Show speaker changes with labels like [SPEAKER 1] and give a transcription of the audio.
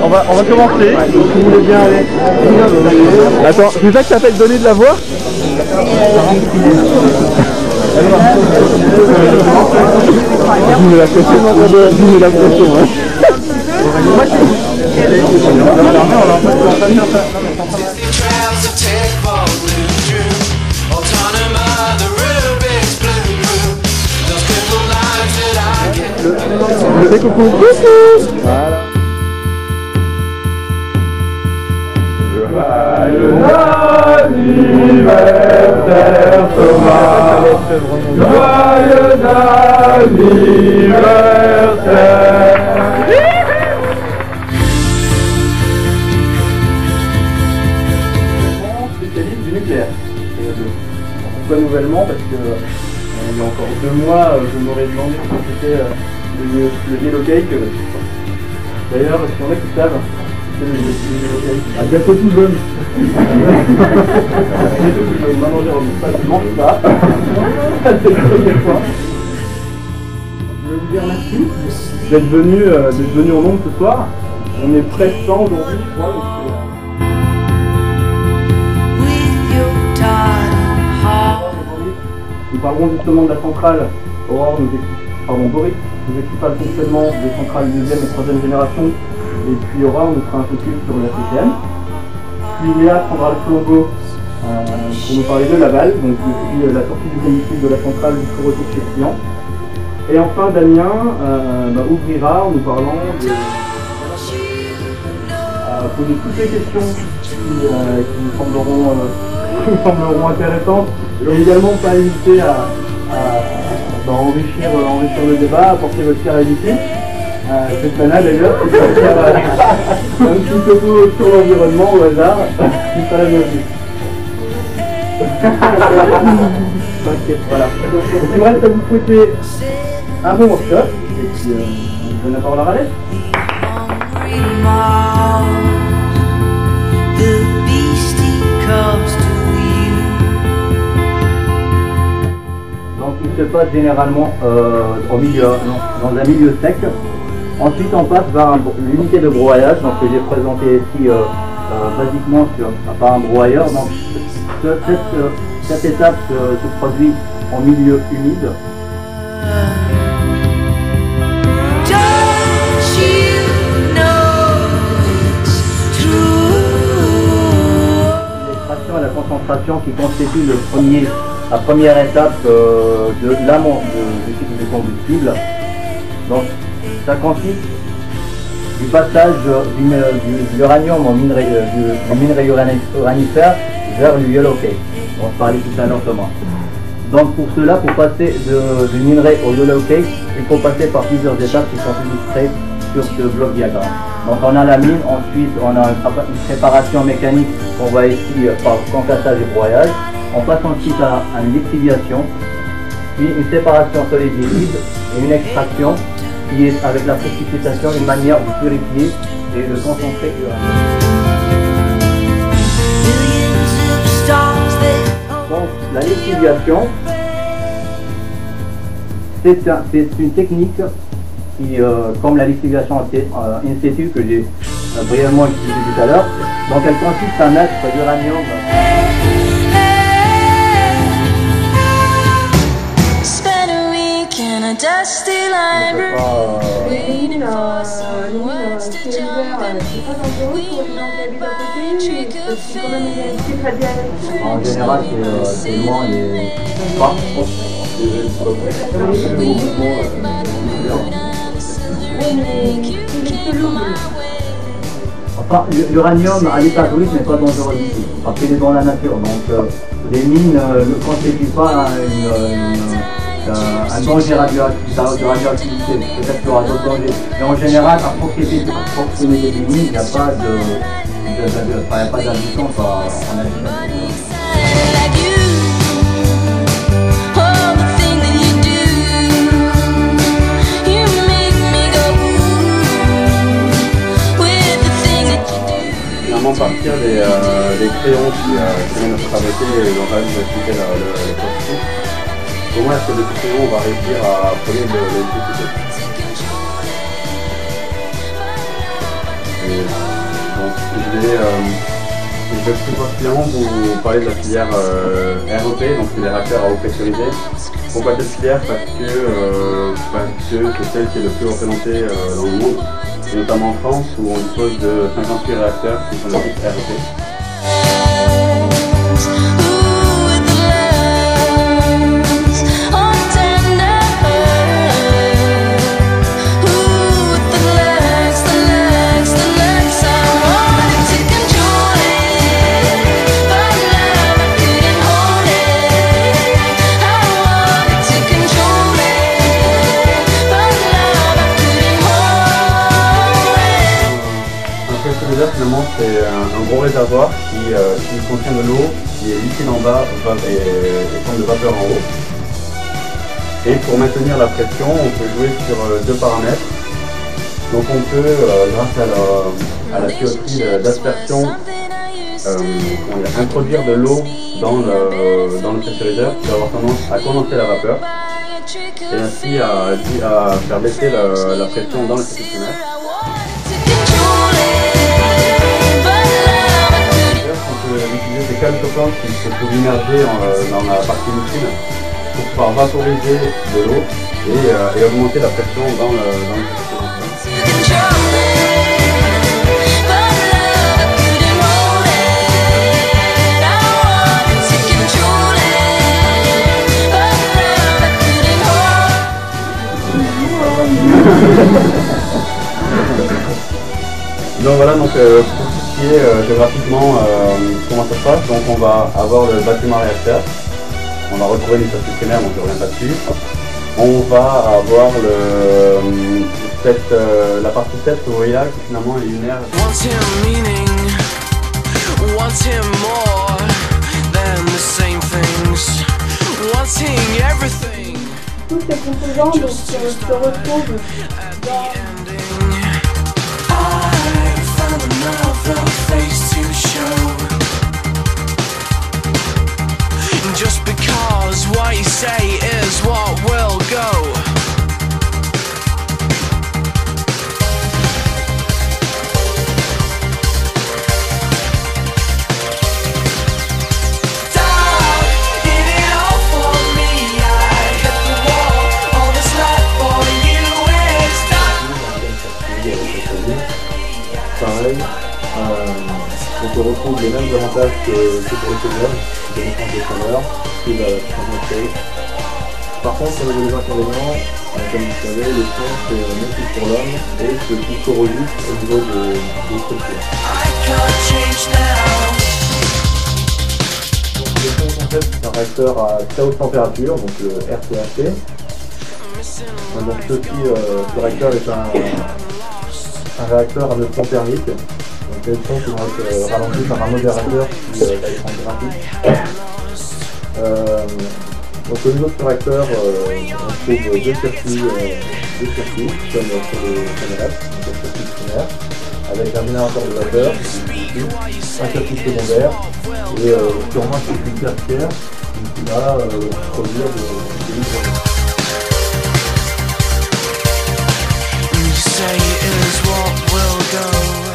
[SPEAKER 1] On va commencer.
[SPEAKER 2] Si vous voulez bien aller.
[SPEAKER 1] Attends, c'est ça que ça s'appelle donner de la voix? J'ai la pression, j'ai la pression. Je fais coucou. Voilà. Joyeux anniversaire Thomas, joyeux anniversaire. Spécialiste du nucléaire. Pourquoi nouvellement? Parce que il y a encore 2 mois, je m'aurais demandé ce que c'était le yellow cake. D'ailleurs, s'il y en a qui savent, c'est le yellow cake. À bientôt tout jeune. Maintenant, Jérôme, ça ne mange pas. C'est la première fois. Je vais vous dire merci d'être venu en nombre ce soir. On est près de 100 aujourd'hui, je crois. Nous parlerons justement de la centrale. Aurore Boris nous expliquera le fonctionnement des centrales 2e et 3e génération. Et puis Aurore nous fera un focus sur la CCM. Puis Léa prendra le flambeau pour nous parler de Laval, donc depuis la sortie du véhicule de la centrale jusqu'au retour chez le client. Et enfin Damien ouvrira en nous parlant de poser toutes les questions qui nous sembleront intéressantes. Et donc également pas hésiter à enrichir le débat, apporter votre pierre à l'édifice. Cette nana d'ailleurs, c'est pour faire un petit topo sur l'environnement au hasard, c'est pas la bienvenue. T'inquiète, voilà. Donc il me reste à vous souhaiter un bon workshop, et puis je donne la parole à Raleigh. Donc il se passe généralement dans un milieu sec. Ensuite on passe par l'unité de broyage, donc que j'ai présenté ici basiquement par un broyeur. Donc cette étape se produit en milieu humide. L'extraction et la concentration qui constituent la première étape de l'amont du cycle du combustible. Donc ça consiste du passage de l'uranium au minerai uranifère vers le yellow cake. On parlait tout à l'heure Thomas. Donc pour cela, pour passer du minerai au yellow cake, il faut passer par plusieurs étapes qui sont illustrées sur ce bloc diagramme. Donc on a la mine, ensuite on a une préparation mécanique qu'on voit ici par concassage et broyage. On passe ensuite à une lixiviation, puis une séparation solide-liquide et une extraction qui est avec la précipitation une manière de purifier et de concentrer l'uranium. Donc la lixiviation, c'est une technique qui, comme la lixiviation in situ que j'ai brièvement expliqué tout à l'heure, donc elle consiste à mettre l'uranium.
[SPEAKER 3] Dusty library, some words to jump in. We might buy trick of fate.
[SPEAKER 1] En général, c'est loin les pas. Enfin, l'uranium à l'état brut n'est pas dangereux du tout, parce qu'il est dans la nature. Donc, les mines ne constituent pas un danger radioactivité, peut-être qu'il y aura d'autres dangers. Mais en général, à proximité des mines, il n'y a pas d'habitation en habitation.
[SPEAKER 2] Partir des crayons qui viennent être fabriqués et dont va nous expliquer le processus. Comment est-ce que de ces crayons on va réussir à produire de l'électricité? Je vais plus particulièrement vous parler de la filière REP, donc c'est les réacteurs à eau pressurisée. Pourquoi cette filière? Parce que c'est celle qui est le plus représentée dans le monde, et notamment en France où on dispose de 58 réacteurs qui sont de type REP. Finalement, c'est un gros réservoir qui contient de l'eau, qui est liquide en bas et forme de vapeur en haut. Et pour maintenir la pression, on peut jouer sur deux paramètres. Donc on peut, grâce à la tuyauterie d'aspersion, introduire de l'eau dans le pressuriseur qui va avoir tendance à condenser la vapeur et ainsi à faire baisser la pression dans le pressuriseur. Utiliser ces cales flottantes qui se trouvent immergées dans la partie liquide pour pouvoir vaporiser de l'eau et augmenter la pression dans le donc voilà, donc géographiquement comment ça se passe. Donc on va avoir le bâtiment réacteur, on va retrouver une statue primaire, donc je ne reviens pas dessus. On va avoir la partie 7 que vous voyez là, qui finalement est lunaire.
[SPEAKER 3] Tous ces composants donc, se retrouvent dans
[SPEAKER 4] just because what you say is what will go.
[SPEAKER 2] Pareil, donc on retrouve les mêmes avantages que pour les seniors, de défense des chaleurs, et la puissance. Par contre, au niveau des inconvénients, comme vous savez, le son c'est nocif pour l'homme et c'est plus corrosif au niveau des structures. Donc le son concept c'est un réacteur à très haute température, donc le RTHT. Donc ce réacteur est un réacteur à neutrons thermiques, donc les neutrons qui vont être ralentis par un modérateur qui va être en graphique. Donc au niveau de ce réacteur, on trouve deux circuits comme sur le CNRS, donc le circuit primaire, avec un générateur de vapeur, un circuit secondaire et sûrement un circuit tertiaire qui va produire de l'hydrogène.
[SPEAKER 4] Say is what will go.